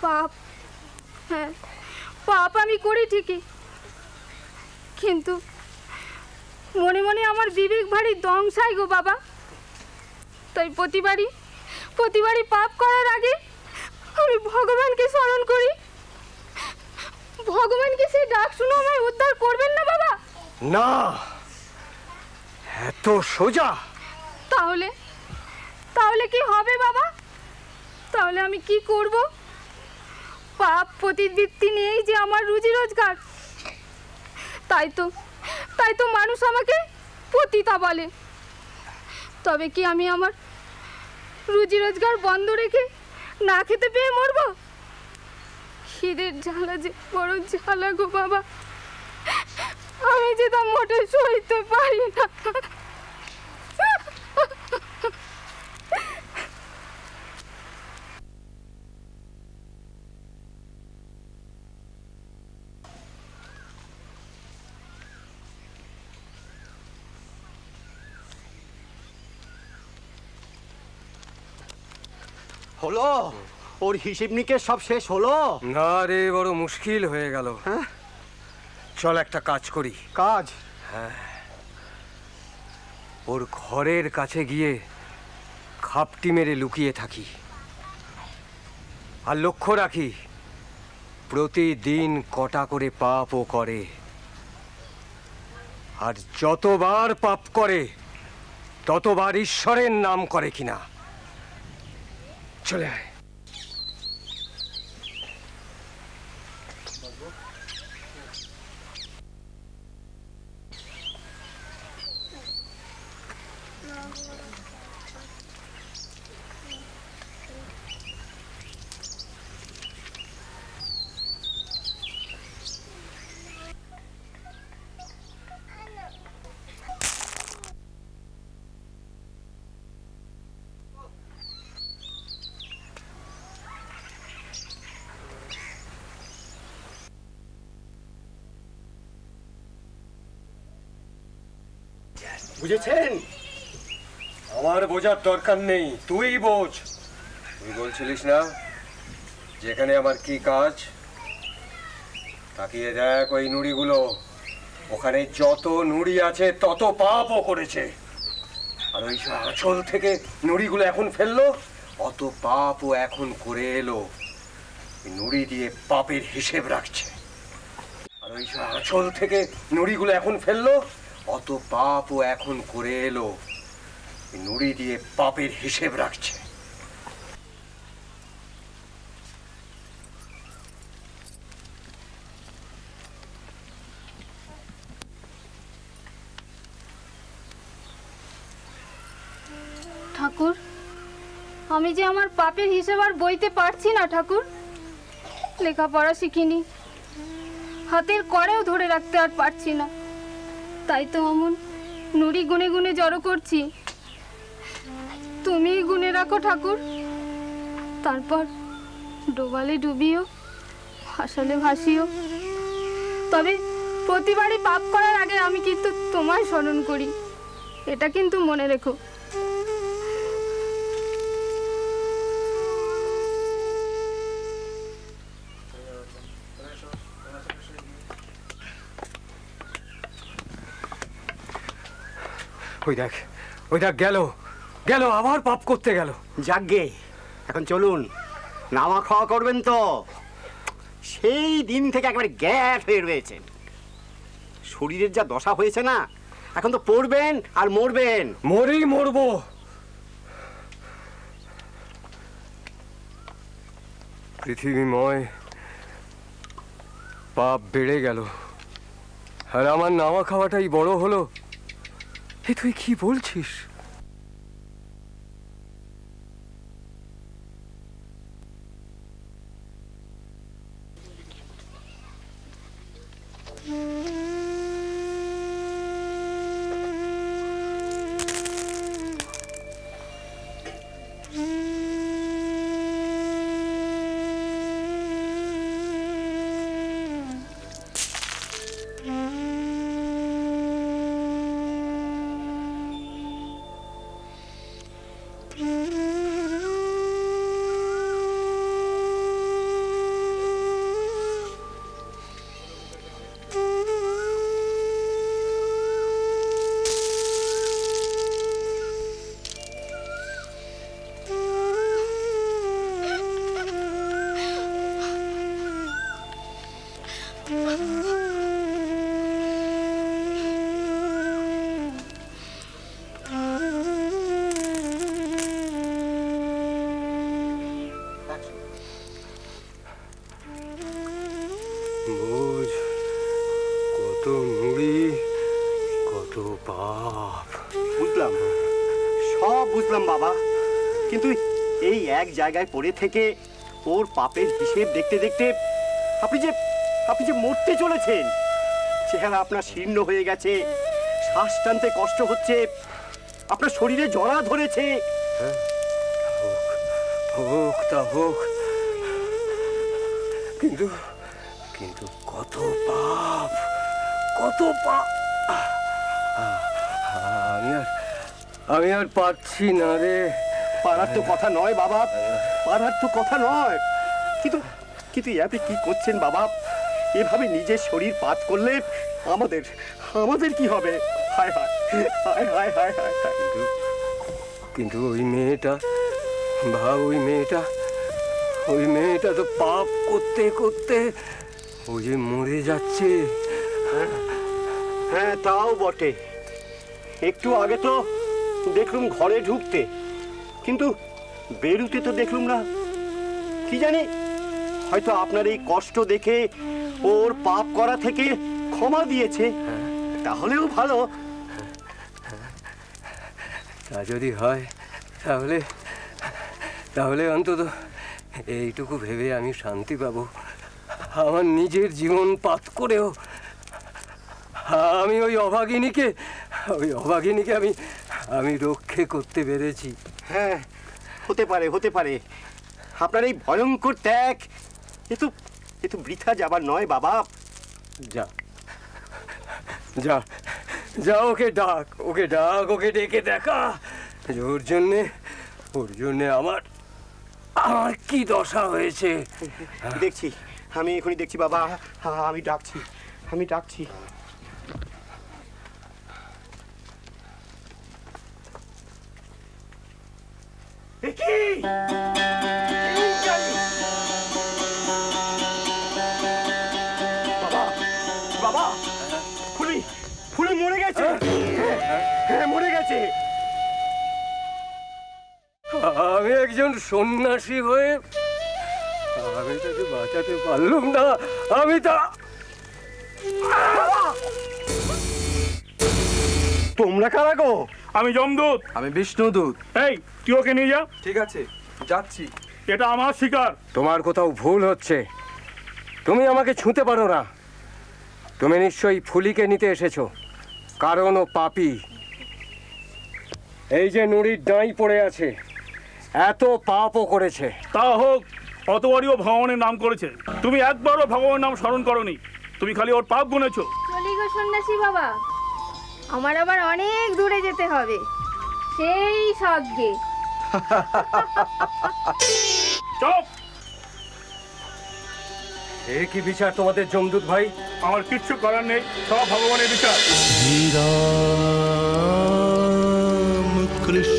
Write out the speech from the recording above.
পাপ, হ্যাঁ পাপ আমি করি ঠিকই, কিন্তু মনে মনে আমার বিবেক ভারী দংশায় গো বাবা। তাই প্রতিবারই পাপ করার আগে আমি ভগবানকে স্মরণ করি। ভগবানকে সেই ডাক শুনে আমায় উদ্ধার করবেন না বাবা? না, এত সোজা? তাহলে কি হবে বাবা? তাহলে আমি কি করব? পাপ প্রতিবৃত্তি নিয়েই যে আমার রুজি রোজগার, তাই তো মানুষ আমাকে পতিতা বলে। তবে কি আমি আমার রুজি রোজগার বন্ধ রেখে না খেতে পেয়ে মরব? খিদের জ্বালা যে বড় জ্বালা গো বাবা, আমি যে তা মোটে সইতে পারি না। হলো ওর হিসেব নিকেশ সব শেষ হলো? না রে, বড় মুশকিল হয়ে গেল। হ্যাঁ, চল একটা কাজ করি। কাজ? হ্যাঁ, ওর ঘরের কাছে গিয়ে খাপটি মেরে লুকিয়ে থাকি, আর লক্ষ্য রাখি প্রতিদিন কটা করে পাপ ও করে, আর যতবার পাপ করে ততবার ঈশ্বরের নাম করে কিনা। চলে আয়। বুঝেছেন? আমার বোঝার দরকার নেই, তুই বোঝ। তুই বলছিলিস না যেখানে আমার কি কাজ? তাকিয়ে দেখ ওই নুড়িগুলো, ওখানে যত নুড়ি আছে তত পাপও করেছে। আর ওই আঁচল থেকে নুড়িগুলো এখন ফেললো, অত পাপও এখন করে এলো। নুড়ি দিয়ে পাপের হিসেব রাখছে। আর ওই আঁচল থেকে নুড়িগুলো এখন ফেললো, অত পাপও এখন করে এলো। নুড়ি দিয়ে পাপের হিসেব রাখছে। ঠাকুর, আমি যে আমার পাপের হিসেব আর বইতে পারছি না ঠাকুর। লেখাপড়া শিখিনি, হাতের কড়াও ধরে রাখতে আর পারছি না, তাই তো অমন নুড়ি গুনে গুনে জড়ো করছি। তুমিই গুনে রাখো ঠাকুর, তারপর ডোবালে ডুবিও, ভাসালে ভাসিও। তবে প্রতিবারই পাপ করার আগে আমি কিন্তু তোমায় স্মরণ করি, এটা কিন্তু মনে রেখো। ওই দেখ গেল আবার পাপ করতে গেল। যাকগে, এখন চলুন, নামা খাওয়া করবেন তো? সেই দিন থেকে একেবারে গ্যাস হয়ে রয়েছেন। শরীরের যা দশা হয়েছে না, এখন তো পড়বেন আর মরবেন। মরবো। পৃথিবীময় পাপ বেড়ে গেল, আর আমার নামা খাওয়াটাই বড় হলো। এ তুই কি বলছিস? কিন্তু এই এক জায়গায় পড়ে থেকে ওর পাপের হিসেব দেখতে দেখতে আপনি যে মরতে চলেছেন। চেহারা আপনার শীর্ণ হয়ে গেছে, শ্বাস টানতে কষ্ট হচ্ছে, আপনার শরীরে জড়া ধরেছে। হোক তা হোক, কিন্তু কিন্তু কত পাপ, কত পাপ! আমি আর পারছি না রে। পারার তো কথা নয় বাবা, পারার তো কথা নয়। কিন্তু কিন্তু আপনি কি করছেন বাবা? এভাবে নিজের শরীর পাত করলে আমাদের কি হবে? হায় হায় হায় হায় হায় হায় হায়। কিন্তু ওই মেয়েটা, ভাব, ওই মেয়েটা তো পাপ করতে করতে ওই যে মরে যাচ্ছে। হ্যাঁ তাও বটে। একটু আগে তো দেখলুম ঘরে ঢুকতে, কিন্তু বেরুতে তো দেখলুম না। কি জানি, হয়তো আপনার এই কষ্ট দেখে ওর পাপ করা থেকে ক্ষমা দিয়েছে। তাহলেও ভালো। তা যদি হয় তাহলে তাহলে অন্তত এইটুকু ভেবে আমি শান্তি পাবো, আমার নিজের জীবন পাত করেও আমি ওই অভাগিনীকে আমি রক্ষে করতে পেরেছি। হ্যাঁ, হতে পারে। আপনার এই ভয়ঙ্কর ত্যাগ এ তো বৃথা যাবার নয় বাবা। যা যা যা, ওকে ডাক, ওকে ডেকে দেখা। ওর জন্যে আমার কি দশা হয়েছে। দেখছি, আমি এখনই দেখছি বাবা। আমি ডাকছি। বাবা, ফুলি মরে গেছে। হ্যাঁ, মরে গেছে। আমি একজন সন্ন্যাসী হয়ে আমি তাকে বাঁচাতে পারলাম না। তোমরা কারা গো? আমি যমদূত। আমি বিষ্ণুদূত। এই, তুই ওকে নিয়ে যা। ঠিক আছে, যাচ্ছি। এটা আমার শিকার। তোমার কোথাও ভুল হচ্ছে। তুমি আমাকে ছুঁতে পারো না। তুমি নিশ্চয়ই ফুলিকে নিতে এসেছো, কারণ ও পাপী। এই যে নুড়ির ডাঁই পড়ে আছে, এত পাপও করেছে। তা হোক, অতবারও ভগবানের নাম করেছে। তুমি একবারও ভগবানের নাম স্মরণ করনি, তুমি খালি ওর পাপ গুনেছো। চলি গো সন্ন্যাসী বাবা, আমার আবার অনেক দূরে যেতে হবে, সেই স্বর্গে। চুপ! এ কি বিচার তোমাদের যমদূত ভাই? আমার কিচ্ছু করার নেই, সব ভগবানের বিচার। শ্রীরাম কৃষ্ণ